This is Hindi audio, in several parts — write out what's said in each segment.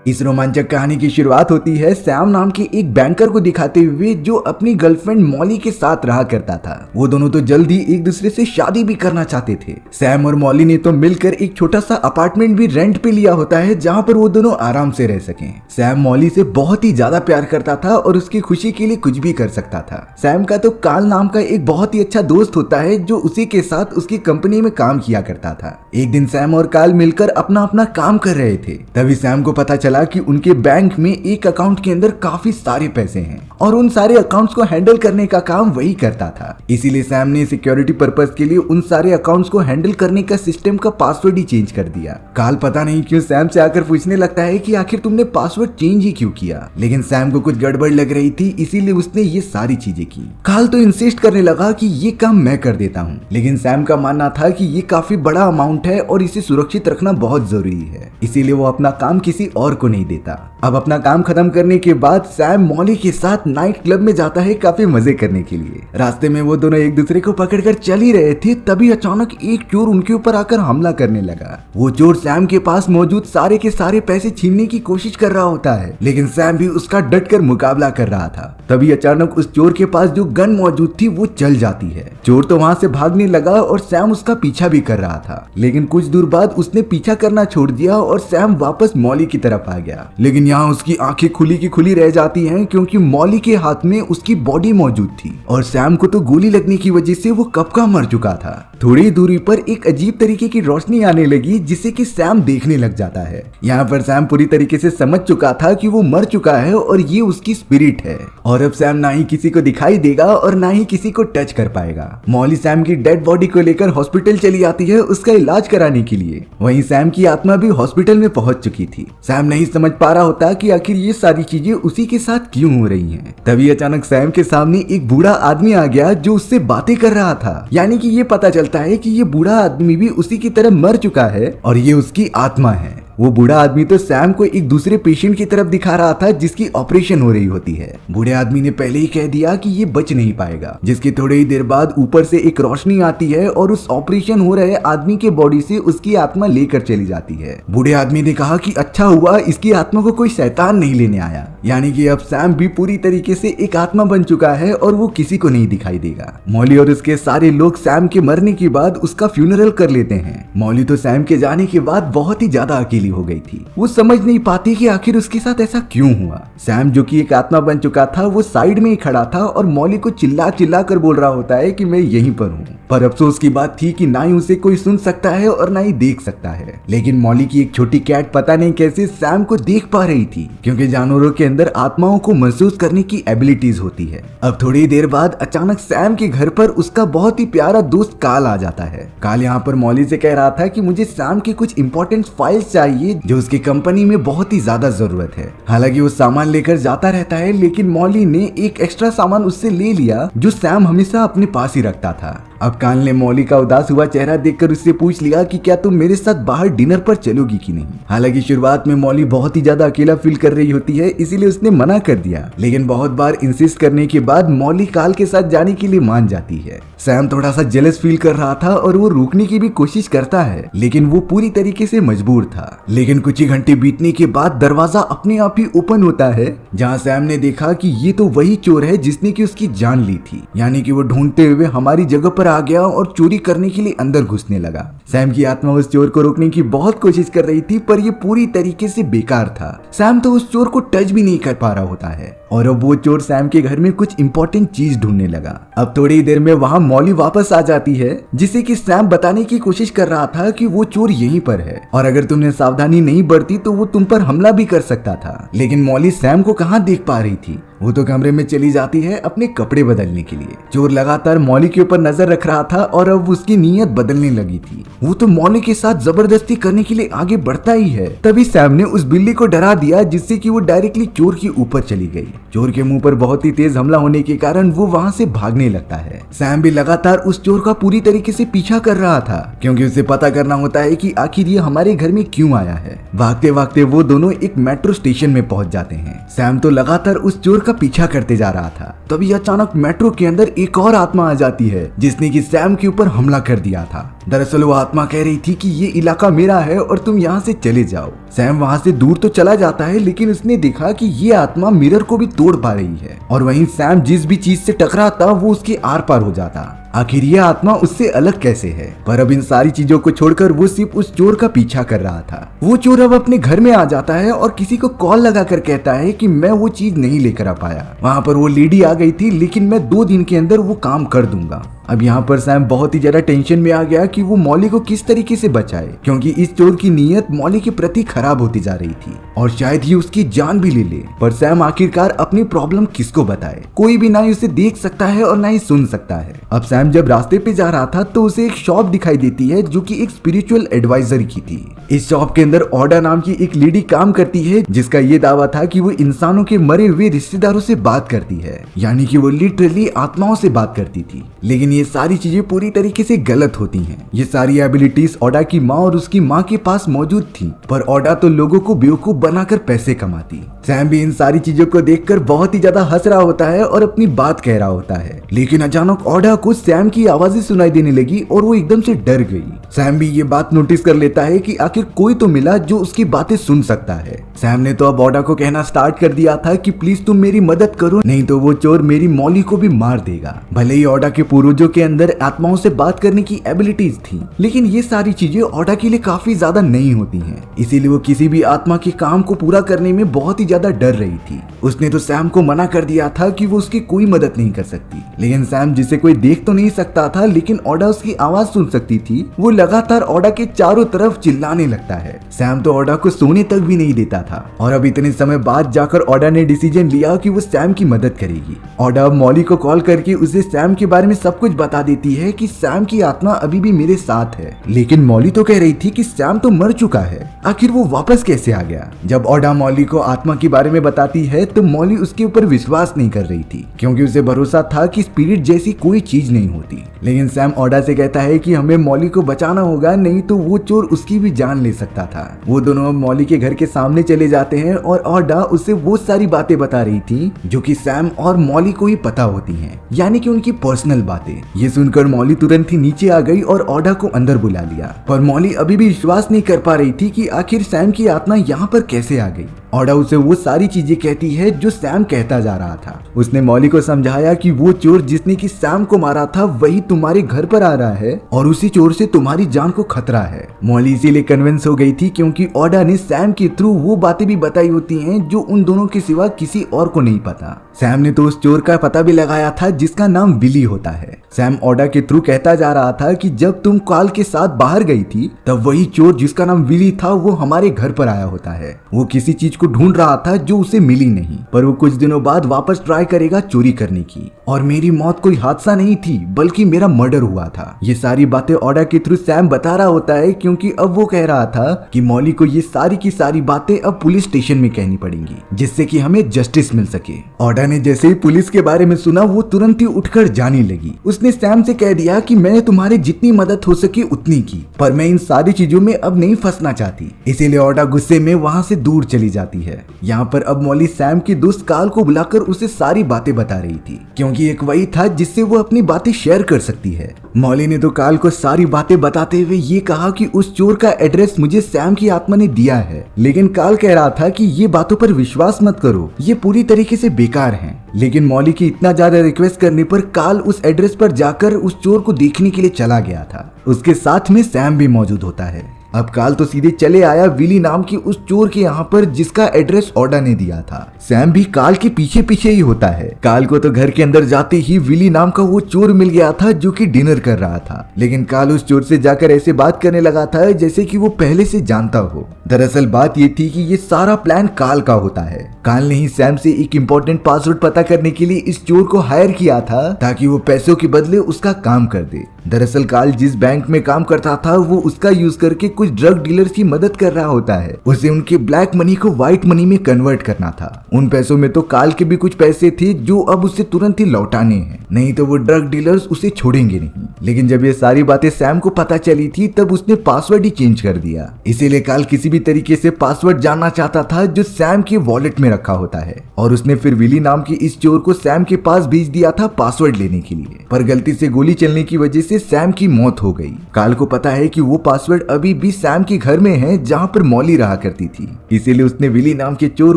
इस रोमांचक कहानी की शुरुआत होती है सैम नाम के एक बैंकर को दिखाते हुए जो अपनी गर्लफ्रेंड मॉली के साथ रहा करता था। वो दोनों तो जल्द ही एक दूसरे से शादी भी करना चाहते थे। सैम और मॉली ने तो मिलकर एक छोटा सा अपार्टमेंट भी रेंट पे लिया होता है जहाँ पर वो दोनों आराम से रह सकें। सैम मॉली से बहुत ही ज्यादा प्यार करता था और उसकी खुशी के लिए कुछ भी कर सकता था। सैम का तो काल नाम का एक बहुत ही अच्छा दोस्त होता है जो उसी के साथ उसकी कंपनी में काम किया करता था। एक दिन सैम और काल मिलकर अपना अपना काम कर रहे थे। तभी सैम को पता चला कि उनके बैंक में एक अकाउंट के अंदर काफी सारे पैसे हैं और उन सारे अकाउंट्स को हैंडल करने का काम वही करता था। इसीलिए सैम ने सिक्योरिटी पर्पस के लिए उन सारे अकाउंट्स को हैंडल करने का सिस्टम का पासवर्ड ही चेंज कर दिया। काल पता नहीं क्यों सैम से आकर पूछने लगता है कि आखिर तुमने पासवर्ड चेंज ही क्यों किया, लेकिन सैम को कुछ गड़बड़ लग रही थी इसीलिए उसने ये सारी चीजें की। काल तो इंसिस्ट करने लगा कि ये काम मैं कर देता हूँ, लेकिन सैम का मानना था कि ये काफी बड़ा अमाउंट है और इसे सुरक्षित रखना बहुत जरूरी है, इसीलिए वो अपना काम किसी और को नहीं देता। अब अपना काम खत्म करने के बाद सैम मॉली के साथ नाइट क्लब में जाता है काफी मजे करने के लिए। रास्ते में वो दोनों एक दूसरे को पकड़कर चल ही रहे थे, तभी अचानक एक चोर उनके ऊपर आकर हमला करने लगा। वो चोर सैम के पास मौजूद सारे के सारे पैसे छीनने की कोशिश कर रहा होता है, लेकिन सैम भी उसका डटकर मुकाबला कर रहा था। तभी अचानक उस चोर के पास जो गन मौजूद थी वो चल जाती है। चोर तो वहाँ से भागने लगा और सैम उसका पीछा भी कर रहा था, लेकिन कुछ दूर बाद उसने पीछा करना छोड़ दिया और सैम वापस मॉली की तरफ आ गया। लेकिन यहाँ उसकी आंखें खुली की खुली रह जाती हैं क्योंकि मॉली के हाथ में उसकी बॉडी मौजूद थी और सैम को तो गोली लगने की वजह से वो कब का मर चुका था। थोड़ी दूरी पर एक अजीब तरीके की रोशनी आने लगी जिसे कि सैम देखने लग जाता है। यहाँ पर सैम पूरी तरीके से समझ चुका था कि वो मर चुका है और ये उसकी स्पिरिट है और अब सैम ना ही किसी को दिखाई देगा और ना ही किसी को टच कर पाएगा। मॉली सैम की डेड बॉडी को लेकर हॉस्पिटल चली आती है उसका इलाज कराने के लिए। वहीं सैम की आत्मा भी हॉस्पिटल में पहुंच चुकी थी। सैम नहीं समझ पा रहा होता कि आखिर ये सारी चीजें उसी के साथ क्यों हो रही हैं। तभी अचानक सैम के सामने एक बूढ़ा आदमी आ गया जो उससे बातें कर रहा था। यानी कि ये पता चलता है कि ये बूढ़ा आदमी भी उसी की तरह मर चुका है और ये उसकी आत्मा है। वो बूढ़ा आदमी तो सैम को एक दूसरे पेशेंट की तरफ दिखा रहा था जिसकी ऑपरेशन हो रही होती है। बूढ़े आदमी ने पहले ही कह दिया कि ये बच नहीं पाएगा, जिसकी थोड़ी ही देर बाद ऊपर से एक रोशनी आती है और उस ऑपरेशन हो रहे आदमी के बॉडी से उसकी आत्मा लेकर चली जाती है। बूढ़े आदमी ने कहा कि अच्छा हुआ इसकी आत्मा को कोई शैतान नहीं लेने आया, यानी कि अब सैम भी पूरी तरीके से एक आत्मा बन चुका है और वो किसी को नहीं दिखाई देगा। मॉली और उसके सारे लोग सैम के मरने के बाद उसका फ्यूनरल कर लेते हैं। मॉली तो सैम के जाने के बाद बहुत ही ज्यादा अकेली हो गई थी। वो समझ नहीं पाती कि आखिर उसके साथ ऐसा क्यों हुआ। सैम जो कि एक आत्मा बन चुका था वो साइड में ही खड़ा था और मॉली को चिल्ला चिल्ला कर बोल रहा होता है कि मैं यहीं पर हूँ। पर अफसोस की बात थी कि ना ही उसे कोई सुन सकता है और ना ही देख सकता है। लेकिन मॉली की एक छोटी कैट पता नहीं कैसे सैम को देख पा रही थी, क्योंकि जानवरों के अंदर आत्माओं को महसूस करने की एबिलिटीज होती है। अब थोड़ी देर बाद अचानक सैम के घर पर उसका बहुत ही प्यारा दोस्त काल आ जाता है। काल यहाँ पर मॉली से कह रहा था कि मुझे सैम की कुछ इंपॉर्टेंट फाइल्स चाहिए जो उसकी कंपनी में बहुत ही ज्यादा जरूरत है। हालांकि वो सामान लेकर जाता रहता है, लेकिन मॉली ने एक एक्स्ट्रा सामान उससे ले लिया जो सैम हमेशा अपने पास ही रखता था। अब काल ने मॉली का उदास हुआ चेहरा देखकर उससे पूछ लिया कि क्या तुम मेरे साथ बाहर डिनर पर चलोगी कि नहीं। हालांकि शुरुआत में मॉली बहुत ही ज्यादा अकेला फील कर रही होती है, इसीलिए उसने मना कर दिया, लेकिन बहुत बार इंसिस्ट करने के बाद मॉली काल के साथ जाने के लिए मान जाती है। सैम थोड़ा सा जेलस फील कर रहा था और वो रोकने की भी कोशिश करता है, लेकिन वो पूरी तरीके से मजबूर था। लेकिन कुछ ही घंटे बीतने के बाद दरवाजा अपने आप ही ओपन होता है, जहाँ सैम ने देखा कि ये तो वही चोर है जिसने की उसकी जान ली थी। यानी कि वो ढूंढते हुए हमारी जगह पर आ गया और चोरी करने के लिए अंदर घुसने लगा। सैम की आत्मा उस चोर को रोकने की बहुत कोशिश कर रही थी, पर ये पूरी तरीके से बेकार था। सैम तो उस चोर को टच भी नहीं कर पा रहा होता है और अब वो चोर सैम के घर में कुछ इंपॉर्टेंट चीज ढूंढने लगा। अब थोड़ी देर में वहाँ मॉली वापस आ जाती है, जिसे कि सैम बताने की कोशिश कर रहा था कि वो चोर यहीं पर है और अगर तुमने सावधानी नहीं बरती तो वो तुम पर हमला भी कर सकता था। लेकिन मॉली सैम को कहाँ देख पा रही थी। वो तो कमरे में चली जाती है अपने कपड़े बदलने के लिए। चोर लगातार मॉली के ऊपर नजर रख रहा था और अब उसकी नीयत बदलने लगी थी। वो तो मॉली के साथ जबरदस्ती करने के लिए आगे बढ़ता ही है। तभी सैम ने उस बिल्ली को डरा दिया, जिससे कि वो डायरेक्टली चोर के ऊपर चली गई। चोर के मुंह पर बहुत ही तेज हमला होने के कारण वो वहाँ से भागने लगता है। सैम भी लगातार उस चोर का पूरी तरीके से पीछा कर रहा था, क्योंकि उसे पता करना होता है कि आखिर ये हमारे घर में क्यों आया है। भागते भागते वो दोनों एक मेट्रो स्टेशन में पहुंच जाते हैं। सैम तो लगातार उस चोर का पीछा करते जा रहा था। तभी अचानक मेट्रो के अंदर एक और आत्मा आ जाती है, जिसने कि सैम के ऊपर हमला कर दिया था। दरअसल वो आत्मा कह रही थी कि ये इलाका मेरा है और तुम यहाँ से चले जाओ। सैम वहाँ से दूर तो चला जाता है, लेकिन उसने देखा कि ये आत्मा मिरर को भी तोड़ पा रही है और वहीं सैम जिस भी चीज से टकराता वो उसके आर पार हो जाता। आखिर यह आत्मा उससे अलग कैसे है? पर अब इन सारी चीजों को छोड़कर वो सिर्फ उस चोर का पीछा कर रहा था। वो चोर अब अपने घर में आ जाता है और किसी को कॉल लगाकर कहता है कि मैं वो चीज नहीं लेकर आ पाया, वहाँ पर वो लेडी आ गई थी, लेकिन मैं 2 दिन के अंदर वो काम कर दूंगा। अब यहाँ पर सैम बहुत ही ज्यादा टेंशन में आ गया कि वो मॉली को किस तरीके से बचाए, क्योंकि इस चोर की नीयत मॉली के प्रति खराब होती जा रही थी और शायद ही उसकी जान भी ले ले। पर सैम आखिरकार अपनी प्रॉब्लम किसको बताए? कोई भी ना ही उसे देख सकता है और ना ही सुन सकता है। अब सैम जब रास्ते पे जा रहा था तो उसे एक शॉप दिखाई देती है जो कि एक स्पिरिचुअल एडवाइजर की थी। इस शॉप के अंदर ओडा नाम की एक लेडी काम करती है जिसका ये दावा था कि वो इंसानों के मरे हुए रिश्तेदारों से बात करती है, यानी कि वो लिटरली आत्माओं से बात करती थी। लेकिन ये सारी चीजें पूरी तरीके से गलत होती हैं। ये सारी एबिलिटीज ओडा की माँ और उसकी माँ के पास मौजूद थी, पर ओडा तो लोगों को बेवकूफ बनाकर पैसे कमाती। सैम भी इन सारी चीजों को देखकर बहुत ही ज्यादा हंस रहा होता है और अपनी बात कह रहा होता है, लेकिन अचानक ओडा को सैम की आवाजें सुनाई देने लगी और वो एकदम से डर गई। सैम भी ये बात नोटिस कर लेता है कि आखिर कोई तो मिला जो उसकी बातें सुन सकता है। सैम ने तो अब ओडा को कहना स्टार्ट कर दिया था कि प्लीज तुम मेरी मदद करो, नहीं तो वो चोर मेरी मॉली को भी मार देगा। भले ही ओडा के पूर्वजों के अंदर आत्माओं से बात करने की एबिलिटीज थी, लेकिन ये सारी चीजें ओडा के लिए काफी ज्यादा नई होती हैं, इसीलिए वो किसी भी आत्मा के काम को पूरा करने में बहुत ही ज्यादा डर रही थी। उसने तो सैम को मना कर दिया था कि वो उसकी कोई मदद नहीं कर सकती, लेकिन सैम जिसे कोई देख तो नहीं सकता था, लेकिन ओडा उसकी आवाज सुन सकती थी। वो लगातार ओडा के चारों तरफ चिल्लाने लगता है। सैम तो ओडा को सोने तक भी नहीं देता था और अब इतने समय बाद जाकर ओडा ने डिसीजन लिया कि वो सैम की मदद करेगी। ओडा अब मॉली को कॉल करके उसे सैम के बारे में सब कुछ बता देती है कि सैम की आत्मा अभी भी मेरे साथ है, लेकिन मॉली तो कह रही थी कि सैम तो मर चुका है, आखिर वो वापस कैसे आ गया? जब ओडा मॉली को आत्मा के बारे में बताती है तो मॉली उसके ऊपर विश्वास नहीं कर रही थी, क्योंकि उसे भरोसा था कि स्पिरिट जैसी कोई चीज नहीं होती। लेकिन सैम ओडा से कहता है कि हमें मॉली को बचाना होगा, नहीं तो वो चोर उसकी भी जान ले सकता था। वो दोनों अब मॉली के घर के सामने चले जाते हैं और ओडा उसे वो सारी बातें बता रही थी जो कि सैम और मॉली को ही पता होती हैं, यानी कि उनकी पर्सनल बातें। ये सुनकर मॉली तुरंत ही नीचे आ गई और ओडा को अंदर बुला लिया, पर मॉली अभी भी विश्वास नहीं कर पा रही थी कि आखिर सैम की आत्मा यहाँ पर कैसे आ गई। ओडा उसे वो सारी चीजें कहती है जो सैम कहता जा रहा था। उसने मॉली को समझाया कि वो चोर जिसने कि सैम को मारा था वही तुम्हारे घर पर आ रहा है और उसी चोर से तुम्हारी जान को खतरा है। मॉली इसीलिए कन्विंस हो गई थी क्योंकि ओडा ने सैम के थ्रू वो बातें भी बताई होती हैं जो उन दोनों के सिवा किसी और को नहीं पता। सैम ने तो उस चोर का पता भी लगाया था जिसका नाम विली होता है। सैम ओडा के थ्रू कहता जा रहा था कि जब तुम काल के साथ बाहर गई थी तब वही चोर जिसका नाम विली था वो हमारे घर पर आया होता है। वो किसी चीज को ढूंढ रहा था जो उसे मिली नहीं, पर वो कुछ दिनों बाद वापस ट्राई करेगा चोरी करने की। और मेरी मौत कोई हादसा नहीं थी बल्कि मेरा मर्डर हुआ था। ये सारी बातें ओडा के थ्रू सैम बता रहा होता है, क्योंकि अब वो कह रहा था कि मॉली को ये सारी की सारी बातें अब पुलिस स्टेशन में कहनी पड़ेंगी जिससे कि हमें जस्टिस मिल सके। ओडा ने जैसे ही पुलिस के बारे में सुना वो तुरंत ही उठकर जाने लगी। उसने सैम से कह दिया कि मैंने तुम्हारी जितनी मदद हो सके उतनी की, पर मैं इन सारी चीजों में अब नहीं फंसना चाहती। इसीलिए ओडा गुस्से में वहाँ से दूर चली जाती है। यहाँ पर अब मॉली सैम की दोस्त काल को बुलाकर उसे सारी बातें बता रही थी, क्योंकि एक वही था जिससे वो अपनी बातें शेयर कर सकती है। मॉली ने तो काल को सारी बातें बताते हुए ये कहा कि उस चोर का एड्रेस मुझे सैम की आत्मा ने दिया है, लेकिन काल कह रहा था कि ये बातों पर विश्वास मत करो, ये पूरी तरीके से बेकार हैं। लेकिन मॉली की इतना ज्यादा रिक्वेस्ट करने पर काल उस एड्रेस पर जाकर उस चोर को देखने के लिए चला गया था। उसके साथ में सैम भी मौजूद होता है। अब काल तो सीधे चले आया विली नाम की उस चोर के यहाँ पर जिसका एड्रेस ओडा ने दिया था। सैम भी काल के पीछे पीछे ही होता है। काल को तो घर के अंदर जाते ही विली नाम का वो चोर मिल गया था जो कि डिनर कर रहा था, लेकिन काल उस चोर से जाकर ऐसे बात करने लगा था जैसे कि वो पहले से जानता हो। दरअसल बात ये थी कि ये सारा प्लान काल का होता है। काल ने ही सैम से एक इम्पोर्टेंट पासवर्ड पता करने के लिए इस चोर को हायर किया था ताकि वो पैसों के बदले उसका काम कर दे। दरअसल काल जिस बैंक में काम करता था वो उसका यूज करके कुछ ड्रग डीलर्स की मदद कर रहा होता है। उसे उनके ब्लैक मनी को व्हाइट मनी में कन्वर्ट करना था। उन पैसों में तो काल के भी कुछ पैसे थे जो अब उसे तुरंत ही लौटाने हैं, नहीं तो वो ड्रग डीलर्स उसे छोड़ेंगे नहीं। लेकिन जब ये सारी बातें सैम को पता चली थी तब उसने पासवर्ड ही चेंज कर दिया। इसीलिए काल किसी भी तरीके से पासवर्ड जानना चाहता था जो सैम के वॉलेट में रखा होता है, और उसने फिर विली नाम की इस चोर को सैम के पास भेज दिया था पासवर्ड लेने के लिए। पर गलती से गोली चलने की वजह से सैम की मौत हो गई। काल को पता है कि वो पासवर्ड अभी भी अभी सैम के घर में है जहाँ पर मॉली रहा करती थी। इसीलिए उसने विली नाम के चोर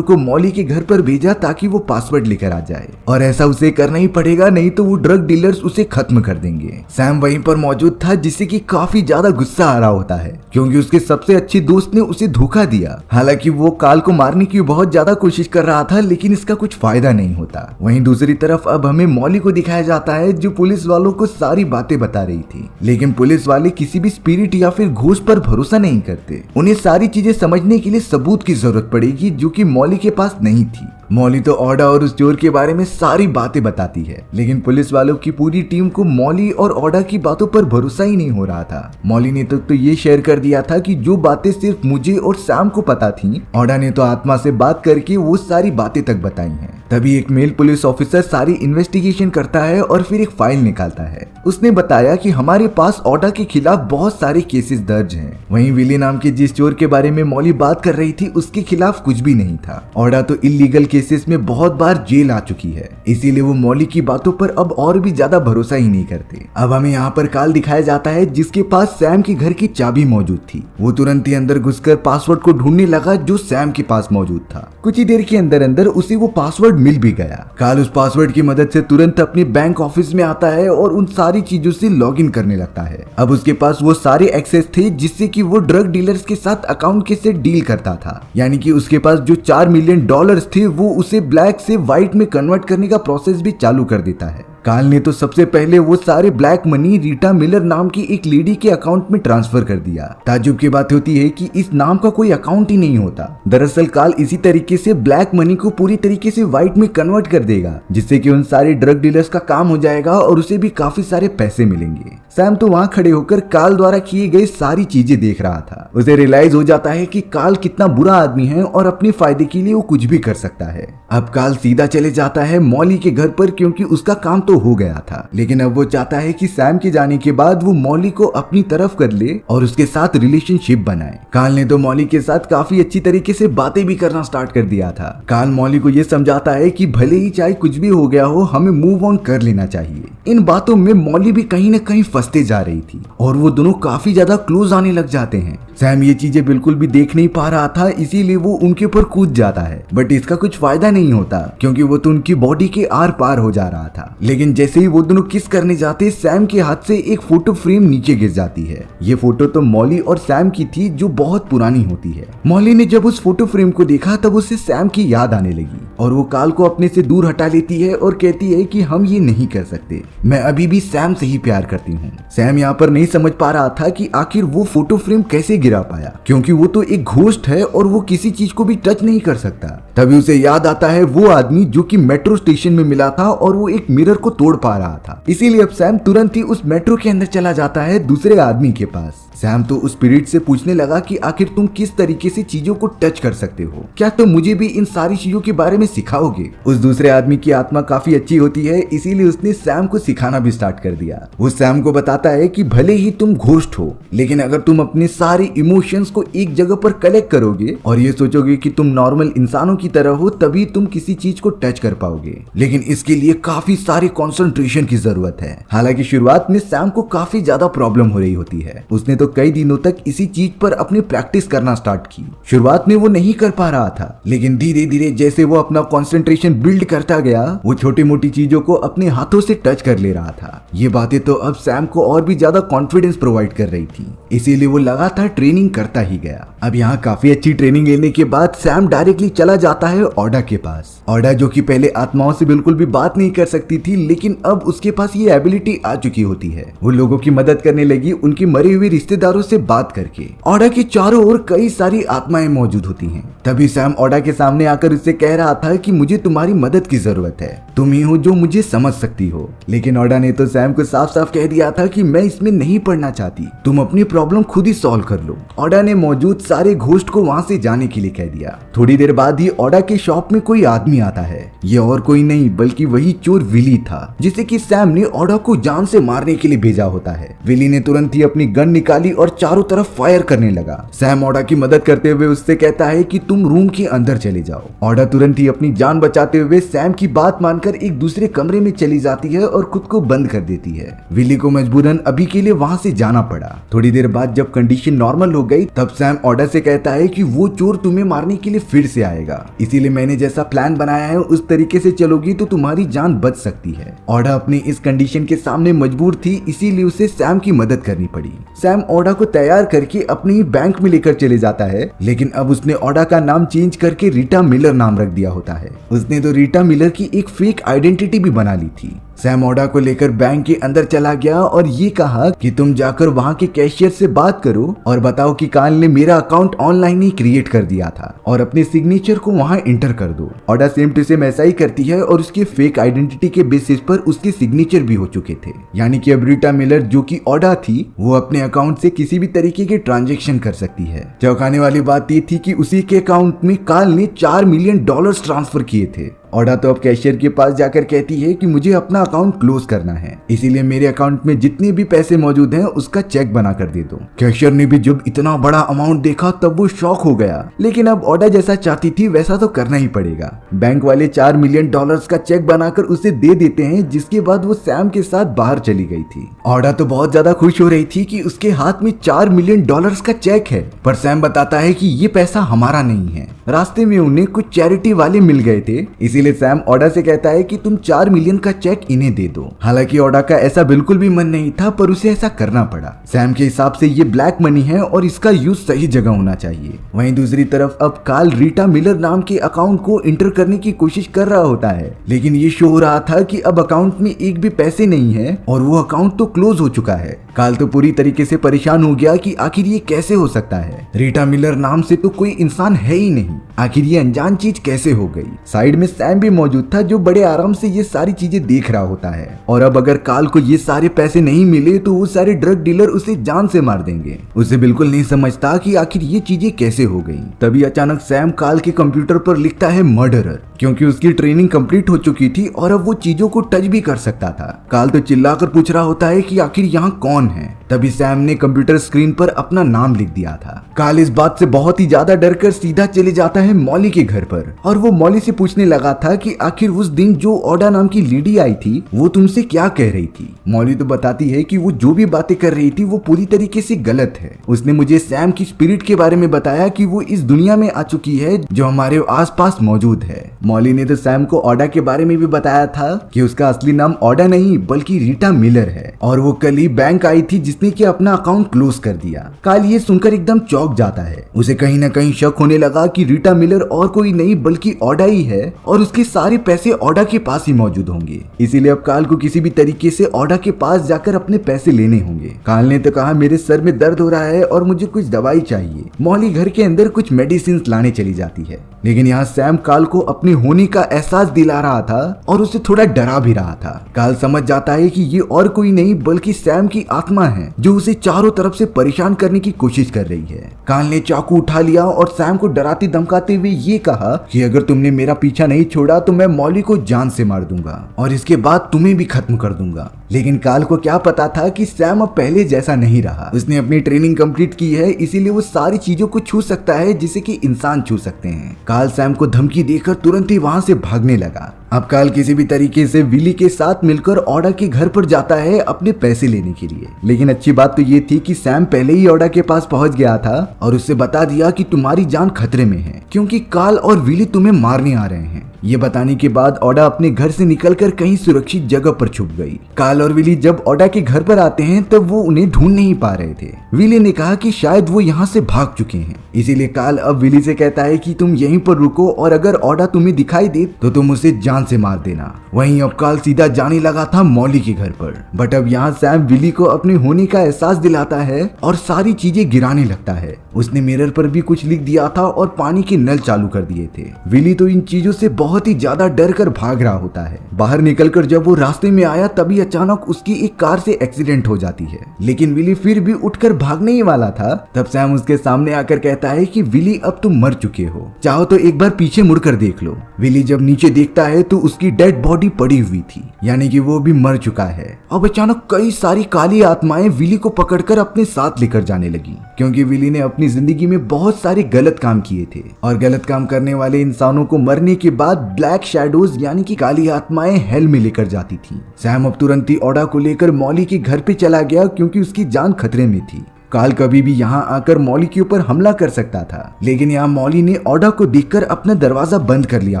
को मॉली के घर पर भेजा ताकि वो पासवर्ड लेकर आ जाए, और ऐसा उसे करना ही पड़ेगा, नहीं तो वो ड्रग डीलर्स उसे खत्म कर देंगे। सैम वहीं पर मौजूद था जिससे कि काफी ज्यादा गुस्सा आ रहा होता है क्योंकि उसके सबसे अच्छे दोस्त ने उसे धोखा दिया। हालांकि वो काल को मारने की बहुत ज्यादा कोशिश कर रहा था लेकिन इसका कुछ फायदा नहीं होता। वहीं दूसरी तरफ अब हमें मॉली को दिखाया जाता है जो पुलिस वालों को सारी बातें बता रही थी, लेकिन पुलिस वाले किसी भी स्पिरिट या फिर घोस्ट पर भरोसा नहीं करते। उन्हें सारी चीजें समझने के लिए सबूत की जरूरत पड़ेगी जो कि मॉली के पास नहीं थी। मॉली तो ओडा और उस चोर के बारे में सारी बातें बताती है, लेकिन पुलिस वालों की पूरी टीम को मॉली और ओडा की बातों पर भरोसा ही नहीं हो रहा था। मॉली ने तो ये शेयर कर दिया था कि जो बातें सिर्फ मुझे और सैम को पता थी, ओडा ने तो आत्मा से बात करके वो सारी बातें तक बताई हैं। तभी एक मेल पुलिस ऑफिसर सारी इन्वेस्टिगेशन करता है और फिर एक फाइल निकालता है। उसने बताया कि हमारे पास ओडा के खिलाफ बहुत सारे केसेस दर्ज हैं। वहीं विली नाम के जिस चोर के बारे में मॉली बात कर रही थी उसके खिलाफ कुछ भी नहीं था। ओडा तो इलीगल केसेस में बहुत बार जेल आ चुकी है, इसीलिए वो मॉली की बातों पर अब और भी ज्यादा भरोसा ही नहीं करते। अब हमें यहाँ पर काल दिखाया जाता है जिसके पास सैम के घर की चाबी मौजूद थी। वो तुरंत ही अंदर घुसकर पासवर्ड को ढूंढने लगा जो सैम के पास मौजूद था। कुछ ही देर के अंदर अंदर उसे वो पासवर्ड मिल भी गया। काल उस पासवर्ड की मदद से तुरंत अपने बैंक ऑफिस में आता है और उन सारी चीजों से लॉगिन करने लगता है। अब उसके पास वो सारे एक्सेस थे जिससे कि वो ड्रग डीलर्स के साथ अकाउंट के से डील करता था, यानी कि उसके पास जो $4 मिलियन थे वो उसे ब्लैक से व्हाइट में कन्वर्ट करने का प्रोसेस भी चालू कर देता है। काल ने तो सबसे पहले वो सारे ब्लैक मनी रीटा मिलर नाम की एक लेडी के अकाउंट में ट्रांसफर कर दिया। ताज्जुब की बात होती है कि इस नाम का कोई अकाउंट ही नहीं होता। दरअसल काल इसी तरीके से ब्लैक मनी को पूरी तरीके से व्हाइट में कन्वर्ट कर देगा जिससे कि उन सारे ड्रग डीलर्स का काम हो जाएगा और उसे भी काफी सारे पैसे मिलेंगे। सैम तो वहाँ खड़े होकर काल द्वारा किए गए सारी चीजें देख रहा था। उसे रियलाइज हो जाता है कि काल कितना बुरा आदमी है और अपने फायदे के लिए वो कुछ भी कर सकता है। अब काल सीधा चले जाता है मॉली के घर पर क्योंकि उसका काम तो हो गया था, लेकिन अब वो चाहता है कि सैम के जाने के बाद वो मॉली को अपनी तरफ कर ले और उसके साथ रिलेशनशिप बनाए। काल ने तो मॉली के साथ काफी अच्छी तरीके से बातें भी करना स्टार्ट कर दिया था। काल मॉली को ये समझाता है कि भले ही चाहे कुछ भी हो गया हो, हमें मूव ऑन कर लेना चाहिए। इन बातों में मॉली भी कहीं न कहीं फंसते जा रही थी और वो दोनों काफी ज्यादा क्लोज आने लग जाते हैं। सैम ये चीजें बिल्कुल भी देख नहीं पा रहा था, इसीलिए वो उनके ऊपर कूद जाता है, बट इसका कुछ फायदा नहीं होता क्योंकि वो तो उनकी बॉडी के आर पार हो जा रहा था। लेकिन जैसे ही वो दोनों किस करने जाते, सैम के हाथ से एक फोटो फ्रेम नीचे गिर जाती है। ये फोटो तो मॉली और सैम की थी जो बहुत पुरानी होती है। मॉली ने जब उस फोटो फ्रेम को देखा तब उसे सैम की याद आने लगी और वो काल को अपने से दूर हटा लेती है और कहती है कि हम ये नहीं कर सकते, मैं अभी भी सैम से ही प्यार करती हूँ। सैम यहाँ पर नहीं समझ पा रहा था कि आखिर वो फोटो फ्रेम कैसे गिरा पाया क्योंकि वो तो एक घोस्ट है और वो किसी चीज को भी टच नहीं कर सकता। तभी उसे याद आता है वो आदमी जो कि मेट्रो स्टेशन में मिला था और वो एक मिरर को तोड़ पा रहा था। इसीलिए अब सैम तुरंत ही उस मेट्रो के अंदर चला जाता है दूसरे आदमी के पास। सैम तो उस स्पिरिट से पूछने लगा कि आखिर तुम किस तरीके से चीजों को टच कर सकते हो, क्या तुम मुझे भी इन सारी चीजों के बारे में सिखाओगे। उस दूसरे आदमी की आत्मा काफी अच्छी होती है, इसीलिए उसने सैम को सिखाना भी स्टार्ट कर दिया। वो सैम को बताता है कि भले ही तुम घोस्ट हो, लेकिन अगर तुम अपने सारे इमोशंस को एक जगह पर कलेक्ट करोगे और ये सोचोगे कि तुम नॉर्मल इंसानों की तरह हो, तभी तुम किसी चीज को टच कर पाओगे। लेकिन इसके लिए काफी सारे कंसंट्रेशन की जरूरत है। हालांकि शुरुआत में सैम को काफी ज्यादा प्रॉब्लम हो रही होती है। उसने तो कई दिनों तक इसी चीज पर अपनी प्रैक्टिस करना स्टार्ट की। शुरुआत में वो नहीं कर पा रहा था, लेकिन धीरे धीरे जैसे वो अपना कंसंट्रेशन बिल्ड करता गया, वो छोटी मोटी चीजों को अपने हाथों से टच कर ले रहा था। ये बातें तो अब सैम को और भी ज्यादा कॉन्फिडेंस प्रोवाइड कर रही थी, इसीलिए वो लगातार ट्रेनिंग करता ही गया। अब यहाँ काफी अच्छी ट्रेनिंग लेने के बाद सैम डायरेक्टली चला जाता है ओडा के पास। ओडा जो कि पहले आत्माओं से बिल्कुल भी बात नहीं कर सकती थी, लेकिन अब उसके पास ये एबिलिटी आ चुकी होती है। वो लोगों की मदद करने लगी उनके मरे हुए रिश्तेदारों से बात करके। ओडा के चारों ओर कई सारी आत्माएं मौजूद होती हैं। तभी सैम ओडा के सामने आकर उससे कह रहा था कि मुझे तुम्हारी मदद की जरूरत है, तुम ही हो जो मुझे समझ सकती हो। लेकिन ओडा ने तो सैम को साफ साफ कह दिया था कि मैं इसमें नहीं पढ़ना चाहती, तुम अपनी प्रॉब्लम खुद ही सॉल्व कर लो। ओडा ने मौजूद सारे घोस्ट को वहां से जाने के लिए कह दिया। थोड़ी देर बाद ही ओडा के शॉप में कोई आदमी आता है। ये और कोई नहीं बल्कि वही चोर विली था, जिसे कि सैम ने ओडा को जान से मारने के लिए भेजा होता है। विली ने तुरंत ही अपनी गन निकाली और चारों तरफ फायर करने लगा। सैम ओडा की मदद करते हुए उससे कहता है कि तुम रूम के अंदर चले जाओ। ओडा तुरंत ही अपनी जान बचाते हुए सैम की बात मानकर एक दूसरे कमरे में चली जाती है और खुद को बंद कर देती है। विली को मजबूरन अभी के लिए वहाँ से जाना पड़ा। थोड़ी देर बाद जब कंडीशन नॉर्मल हो गई तब सैम ऑडा से कहता है कि वो चोर तुम्हें मारने के लिए फिर से आएगा, इसीलिए मैंने जैसा प्लान बनाया है उस तरीके से चलोगी तो तुम्हारी जान बच सकती है। ऑडा अपनी इस कंडीशन के सामने मजबूर थी, इसीलिए उसे सैम की मदद करनी पड़ी। सैम ऑडा को तैयार करके अपने बैंक में लेकर चले जाता है, लेकिन अब उसने ऑडा का नाम चेंज करके रीटा मिलर नाम रख दिया होता है। उसने तो रीटा मिलर की एक फेक आइडेंटिटी भी बना ली थी। सैम ऑडा को लेकर बैंक के अंदर चला गया और ये कहा कि तुम जाकर वहाँ के कैशियर से बात करो और बताओ कि काल ने मेरा अकाउंट ऑनलाइन ही क्रिएट कर दिया था और अपने सिग्नेचर को वहाँ एंटर कर दो। ऑडा सेम टू सेम ऐसा ही करती है और उसके फेक आइडेंटिटी के बेसिस पर उसके सिग्नेचर भी हो चुके थे। यानी कि अब रीटा मिलर जो कि ऑडा थी वो अपने अकाउंट से किसी भी तरीके के ट्रांजेक्शन कर सकती है। चौंकाने वाली बात ये थी कि उसी के अकाउंट में काल ने $4 मिलियन ट्रांसफर किए थे। ऑडा तो अब कैशियर के पास जाकर कहती है कि मुझे अपना अकाउंट क्लोज करना है, इसीलिए मेरे अकाउंट में जितने भी पैसे मौजूद हैं उसका चेक बना कर दे दो। कैशियर ने भी जब इतना बड़ा अमाउंट देखा तब वो शॉक हो गया, लेकिन अब ऑडा जैसा चाहती थी वैसा तो करना ही पड़ेगा। बैंक वाले $4 मिलियन का चेक बनाकर उसे दे देते हैं, जिसके बाद वो सैम के साथ बाहर चली गई थी। ऑडा तो बहुत ज्यादा खुश हो रही थी कि उसके हाथ में $4 मिलियन का चेक है, पर सैम बताता है कि ये पैसा हमारा नहीं है। रास्ते में उन्हें कुछ चैरिटी वाले मिल गए थे, इसीलिए सैम ऑडा से कहता है कि तुम $4 मिलियन का चेक इन्हें दे दो। हालांकि ऑडा का ऐसा बिल्कुल भी मन नहीं था, पर उसे ऐसा करना पड़ा। सैम के हिसाब से ये ब्लैक मनी है और इसका यूज सही जगह होना चाहिए। वहीं दूसरी तरफ अब काल रीटा मिलर नाम के अकाउंट को एंटर करने की कोशिश कर रहा होता है, लेकिन ये शो हो रहा था कि अब अकाउंट में एक भी पैसे नहीं है और वो अकाउंट तो क्लोज हो चुका है। काल तो पूरी तरीके से परेशान हो गया कि आखिर ये कैसे हो सकता है। रीटा मिलर नाम से तो कोई इंसान है ही नहीं, आखिर ये अनजान चीज कैसे हो गई। साइड में सैम भी मौजूद था जो बड़े आराम से ये सारी चीजें देख रहा होता है, और अब अगर काल को ये सारे पैसे नहीं मिले तो वो सारे ड्रग डीलर उसे जान से मार देंगे। उसे बिल्कुल नहीं समझता कि आखिर ये चीजें कैसे हो गई। तभी अचानक सैम काल के कंप्यूटर पर लिखता है मर्डरर, क्योंकि उसकी ट्रेनिंग कंप्लीट हो चुकी थी और अब वो चीजों को टच भी कर सकता था। काल तो चिल्लाकर पूछ रहा होता है कि आखिर यहाँ कौन है। तभी सैम ने कंप्यूटर स्क्रीन पर अपना नाम लिख दिया था। काल इस बात से बहुत ही ज्यादा डरकर सीधा चले जाता है मॉली के घर पर और वो मॉली से पूछने लगा था कि आखिर उस दिन जो ऑडा नाम की लेडी आई थी वो तुमसे क्या कह रही थी। मॉली तो बताती है कि वो जो भी बातें कर रही थी वो पूरी तरीके से गलत है। उसने मुझे सैम की स्पिरिट के बारे में बताया कि वो इस दुनिया में आ चुकी है जो हमारे आसपास मौजूद है। मॉली ने तो सैम को ऑडा के बारे में भी बताया था कि उसका असली नाम ऑडा नहीं बल्कि रीटा मिलर है और वो कल ही बैंक आई थी जिसने कि अपना अकाउंट क्लोज कर दिया। काल ये सुनकर एकदम चौंक जाता है। उसे कहीं ना कहीं शक होने लगा कि रीटा मिलर और कोई नहीं बल्कि ऑडा ही है और उसके सारे पैसे ऑडा के पास ही मौजूद होंगे। इसीलिए अब काल को किसी भी तरीके से ऑडा के पास जाकर अपने पैसे लेने होंगे। काल ने तो कहा मेरे सर में दर्द हो रहा है और मुझे कुछ दवाई चाहिए। मॉली घर के अंदर कुछ मेडिसिन लाने चली जाती है, लेकिन यहाँ सैम काल को अपने होने का एहसास दिला रहा था और उसे थोड़ा डरा भी रहा था। काल समझ जाता है कि ये और कोई नहीं बल्कि सैम की आत्मा है जो उसे चारों तरफ से परेशान करने की कोशिश कर रही है। काल ने चाकू उठा लिया और सैम को डराते धमकाते हुए ये कहा कि अगर तुमने मेरा पीछा नहीं छोड़ा तो मैं मॉली को जान से मार दूंगा और इसके बाद तुम्हें भी खत्म कर दूंगा। लेकिन काल को क्या पता था कि सैम अब पहले जैसा नहीं रहा। उसने अपनी ट्रेनिंग कंप्लीट की है, इसीलिए वो सारी चीजों को छू सकता है जिसे कि इंसान छू सकते हैं। काल सैम को धमकी देकर तुरंत ही वहां से भागने लगा। अब काल किसी भी तरीके से विली के साथ मिलकर ऑडा के घर पर जाता है अपने पैसे लेने के लिए। लेकिन अच्छी बात तो ये थी कि सैम पहले ही ऑडा के पास पहुंच गया था और उससे बता दिया कि तुम्हारी जान खतरे में है क्योंकि काल और विली तुम्हें मारने आ रहे हैं। ये बताने के बाद ऑडा अपने घर से निकलकर कहीं सुरक्षित जगह पर छुप गई। काल और विली जब ऑडा के घर पर आते हैं तब वो उन्हें ढूंढ नहीं पा रहे थे। विली ने कहा कि शायद वो यहाँ से भाग चुके हैं, इसीलिए काल अब विली से कहता है कि तुम यहीं पर रुको और अगर ऑडा तुम्हें दिखाई दे तो तुम उसे जान से मार देना। वहीं अब काल सीधा जाने लगा था मॉली के घर पर, बट अब यहाँ सैम विली को अपने होने का एहसास दिलाता है और सारी चीजें गिराने लगता है। उसने मिरर पर भी कुछ लिख दिया था और पानी के नल चालू कर दिए थे। विली तो इन चीजों से बहुत ही ज्यादा डर कर भाग रहा होता है। बाहर निकलकर जब वो रास्ते में आया तभी अचानक उसकी एक कार से एक्सीडेंट हो जाती है, लेकिन विली फिर भी उठकर भागने ही वाला था। तब सैम उसके सामने आकर कहता है कि विली अब तुम मर चुके हो, चाहो तो एक बार पीछे मुड़कर देख लो। विली जब नीचे देखता है तो उसकी डेड बॉडी पड़ी हुई थी, यानी कि वो भी मर चुका है। अब अचानक कई सारी काली आत्माएं विली को पकड़कर अपने साथ लेकर जाने लगी, क्योंकि विली ने अपनी जिंदगी में बहुत सारे गलत काम किए थे और गलत काम करने वाले इंसानों को मरने के बाद ब्लैक शैडोज यानी कि काली आत्माएं हेल में लेकर जाती थी। सैम अब तुरंत ही ओडा को लेकर मॉली के घर पे चला गया, क्योंकि उसकी जान खतरे में थी। काल कभी भी यहाँ आकर मॉली के ऊपर हमला कर सकता था, लेकिन यहाँ मॉली ने ओडा को देखकर अपना दरवाजा बंद कर लिया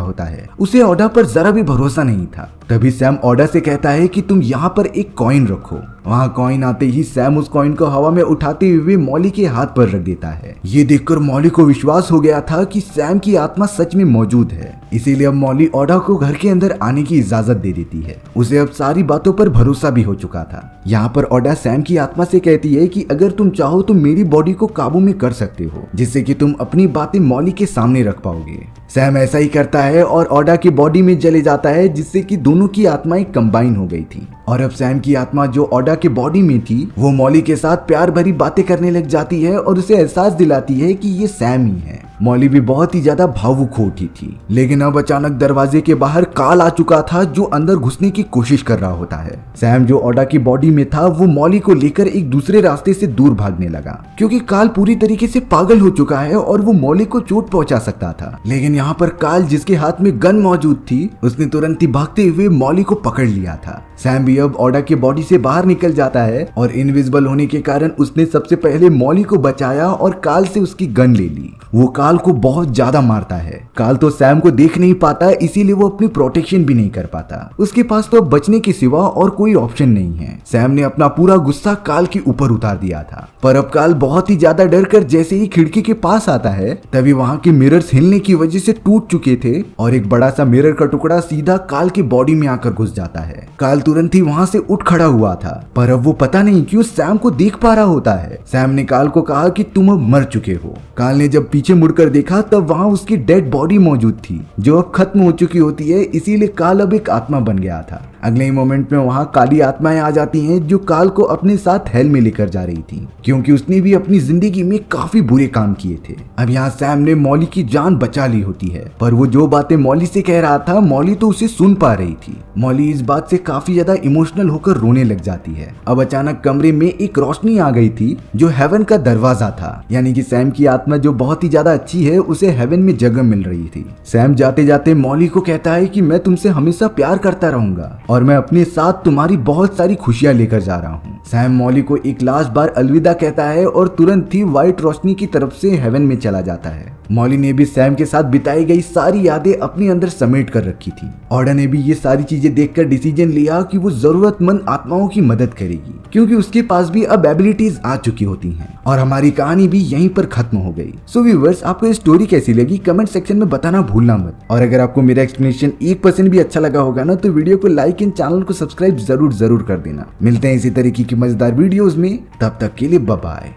होता है। उसे ओडा पर जरा भी भरोसा नहीं था। तभी सैम ओडा से कहता है कि तुम यहाँ पर एक कॉइन रखो। वहाँ कॉइन आते ही सैम उस कॉइन को हवा में उठाते हुए मॉली के हाथ पर रख देता है। ये देखकर मॉली को विश्वास हो गया था कि सैम की आत्मा सच में मौजूद है, इसीलिए अब मॉली ओडा को घर के अंदर आने की इजाजत दे देती है। उसे अब सारी बातों पर भरोसा भी हो चुका था। यहाँ पर ओडा सैम की आत्मा से कहती है कि अगर तुम चाहो तो मेरी बॉडी को काबू में कर सकते हो, जिससे कि तुम अपनी बातें मॉली के सामने रख पाओगे। सैम ऐसा ही करता है और ओडा की बॉडी में चले जाता है, जिससे कि दोनों की आत्माएं कंबाइन हो गई थी और अब सैम की आत्मा जो ओडा के बॉडी में थी वो मॉली के साथ प्यार भरी बातें करने लग जाती है और उसे एहसास दिलाती है कि ये सैम ही है। मॉली भी बहुत ही ज्यादा भावुक हो उठी थी, लेकिन अब अचानक दरवाजे के बाहर काल आ चुका था जो अंदर घुसने की कोशिश कर रहा होता है। सैम जो ओडा की बॉडी में था वो मॉली को लेकर एक दूसरे रास्ते से दूर भागने लगा, क्योंकि काल पूरी तरीके से पागल हो चुका है और वो मॉली को चोट पहुंचा सकता था। लेकिन यहाँ पर काल जिसके हाथ में गन मौजूद थी उसने तुरंत ही भागते हुए मॉली को पकड़ लिया था। सैम भी अब ओडा की बॉडी से बाहर निकल जाता है और इनविजिबल होने के कारण उसने सबसे पहले मॉली को बचाया और काल से उसकी गन ले ली। वो काल को बहुत ज्यादा मारता है। काल तो सैम को देख नहीं पाता, इसीलिए वो अपनी प्रोटेक्शन भी नहीं कर पाता। उसके पास तो बचने के सिवा और कोई ऑप्शन नहीं है। सैम ने अपना पूरा गुस्सा काल के ऊपर उतार दिया था, पर अब काल बहुत ही ज्यादा डर कर जैसे ही खिड़की के पास आता है तभी वहाँ के मिरर्स हिलने की वजह से टूट चुके थे और एक बड़ा सा मिरर का टुकड़ा सीधा काल की बॉडी में आकर घुस जाता है। काल तुरंत ही वहाँ से उठ खड़ा हुआ था, पर अब वो पता नहीं क्यों सैम को देख पा रहा होता है। सैम ने काल को कहा कि तुम अब मर चुके हो। काल ने जब पीछे मुड़कर देखा तब वहाँ उसकी डेड बॉडी मौजूद थी जो अब खत्म हो चुकी होती है, इसीलिए काल अब एक आत्मा बन गया था। अगले ही मोमेंट में वहाँ काली आत्माएं आ जाती हैं जो काल को अपने साथ हेल में लेकर जा रही थी, क्योंकि उसने भी अपनी जिंदगी में काफी बुरे काम किए थे। अब यहाँ सैम ने मॉली की जान बचा ली होती है, पर वो जो बातें मॉली से कह रहा था मॉली तो उसे सुन पा रही थी। मॉली इस बात से काफी ज्यादा इमोशनल होकर रोने लग जाती है। अब अचानक कमरे में एक रोशनी आ गई थी जो हेवन का दरवाजा था, यानी कि सैम की आत्मा जो बहुत ही ज्यादा अच्छी है उसे हेवन में जगह मिल रही थी। सैम जाते जाते मॉली को कहता है कि मैं तुमसे हमेशा प्यार करता रहूंगा और मैं अपने साथ तुम्हारी बहुत सारी खुशियां लेकर जा रहा हूँ। सैम मॉली को एक लास्ट बार अलविदा कहता है और तुरंत ही व्हाइट रोशनी की तरफ से हेवन में चला जाता है। मॉली ने भी सैम के साथ बिताई गई सारी यादें अपने अंदर समेट कर रखी थी। ओडा ने भी ये सारी चीजें देखकर डिसीजन लिया कि वो जरूरतमंद आत्माओं की मदद करेगी, क्योंकि उसके पास भी अब एबिलिटीज आ चुकी होती हैं और हमारी कहानी भी यहीं पर खत्म हो गई। सो व्यूअर्स, आपको ये स्टोरी कैसी लगी कमेंट सेक्शन में बताना भूलना मत, और अगर आपको मेरा एक्सप्लेनेशन 1% भी अच्छा लगा होगा ना तो वीडियो को लाइक एंड चैनल को सब्सक्राइब जरूर कर देना। मिलते हैं इसी तरीके की मजेदार वीडियोस में, तब तक के लिए बाय बाय।